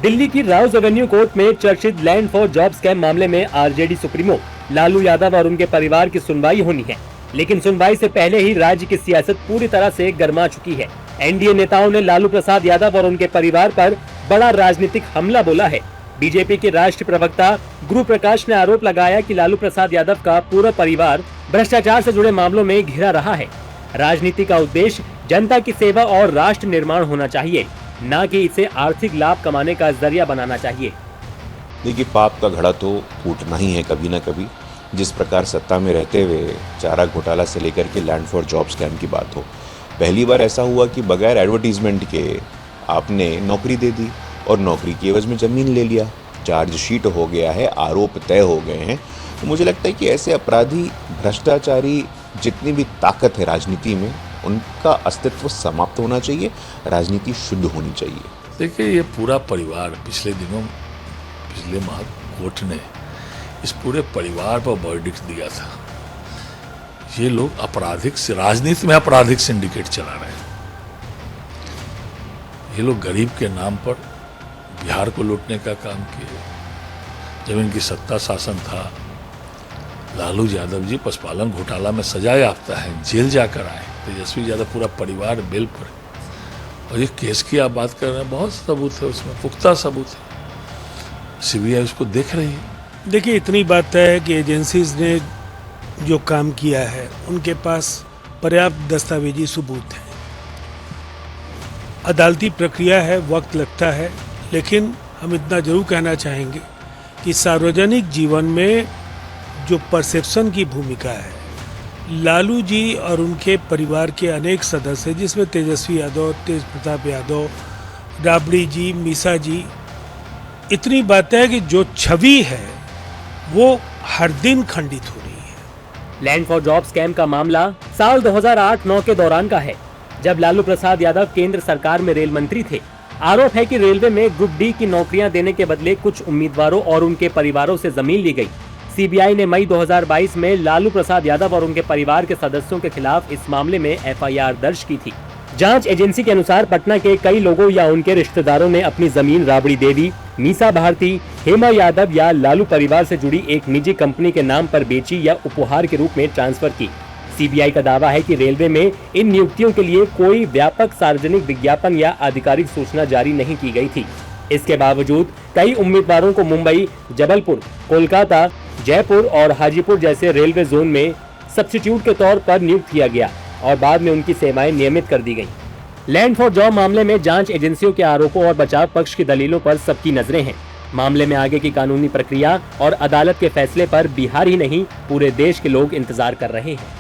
दिल्ली की Rouse Avenue court में चर्चित लैंड फॉर जॉब स्कैम मामले में आरजेडी सुप्रीमो लालू यादव और उनके परिवार की सुनवाई होनी है, लेकिन सुनवाई से पहले ही राज्य की सियासत पूरी तरह से गर्मा चुकी है। एनडीए नेताओं ने लालू प्रसाद यादव और उनके परिवार पर बड़ा राजनीतिक हमला बोला है। बीजेपी के राष्ट्रीय प्रवक्ता गुरु प्रकाश ने आरोप लगाया कि लालू प्रसाद यादव का पूरा परिवार भ्रष्टाचार से जुड़े मामलों में घिरा रहा है। राजनीति का उद्देश्य जनता की सेवा और राष्ट्र निर्माण होना चाहिए, न कि इसे आर्थिक लाभ कमाने का जरिया बनाना चाहिए। देखिए, पाप का घड़ा तो फूटना ही है कभी ना कभी। जिस प्रकार सत्ता में रहते हुए चारा घोटाला से लेकर के लैंड फॉर जॉब स्कैम की बात हो, पहली बार ऐसा हुआ कि बगैर एडवर्टीजमेंट के आपने नौकरी दे दी और नौकरी की एवज में ज़मीन ले लिया। चार्जशीट हो गया है, आरोप तय हो गए हैं। तो मुझे लगता है कि ऐसे अपराधी, भ्रष्टाचारी, जितनी भी ताकत है राजनीति में, उनका अस्तित्व समाप्त होना चाहिए, राजनीति शुद्ध होनी चाहिए। देखिए, ये पूरा परिवार पिछले माह कोर्ट ने इस पूरे परिवार पर वर्डिक्ट दिया था। ये लोग राजनीति में आपराधिक सिंडिकेट चला रहे हैं। ये लोग गरीब के नाम पर बिहार को लूटने का काम किए। जब इनकी सत्ता शासन था, लालू यादव जी पशुपालन घोटाला में सजा याफ्ता है, जेल जाकर आए। तेजस्वी यादव पूरा परिवार बेल पर, और ये केस की आप बात कर रहे हैं, बहुत सबूत है उसमें, पुख्ता सबूत है। सीबीआई उसको देख रही है। देखिए, इतनी बात है कि एजेंसीज ने जो काम किया है उनके पास पर्याप्त दस्तावेजी सबूत है। अदालती प्रक्रिया है, वक्त लगता है, लेकिन हम इतना जरूर कहना चाहेंगे कि सार्वजनिक जीवन में जो परसेप्शन की भूमिका है, लालू जी और उनके परिवार के अनेक सदस्य, जिसमें तेजस्वी यादव, तेज प्रताप यादव, राबड़ी जी, मीसा जी, इतनी बातें हैं कि जो छवि है वो हर दिन खंडित हो रही है। लैंड फॉर जॉब स्कैम का मामला साल 2008-9 के दौरान का है, जब लालू प्रसाद यादव केंद्र सरकार में रेल मंत्री थे। आरोप है कि रेलवे में ग्रुप डी की नौकरियां देने के बदले कुछ उम्मीदवारों और उनके परिवारों से जमीन ली गई। सीबीआई ने मई 2022 में लालू प्रसाद यादव और उनके परिवार के सदस्यों के खिलाफ इस मामले में एफआईआर दर्ज की थी। जांच एजेंसी के अनुसार पटना के कई लोगों या उनके रिश्तेदारों ने अपनी जमीन राबड़ी देवी, मीसा भारती, हेमा यादव या लालू परिवार से जुड़ी एक निजी कंपनी के नाम पर बेची या उपहार के रूप में ट्रांसफर की। सीबीआई का दावा है कि रेलवे में इन नियुक्तियों के लिए कोई व्यापक सार्वजनिक विज्ञापन या आधिकारिक सूचना जारी नहीं की गई थी। इसके बावजूद कई उम्मीदवारों को मुंबई, जबलपुर, कोलकाता, जयपुर और हाजीपुर जैसे रेलवे जोन में सब्स्टिट्यूट के तौर पर नियुक्त किया गया और बाद में उनकी सेवाएं नियमित कर दी गईं। लैंड फॉर जॉब मामले में जांच एजेंसियों के आरोपों और बचाव पक्ष की दलीलों पर सबकी नजरें हैं। मामले में आगे की कानूनी प्रक्रिया और अदालत के फैसले पर बिहार ही नहीं, पूरे देश के लोग इंतजार कर रहे हैं।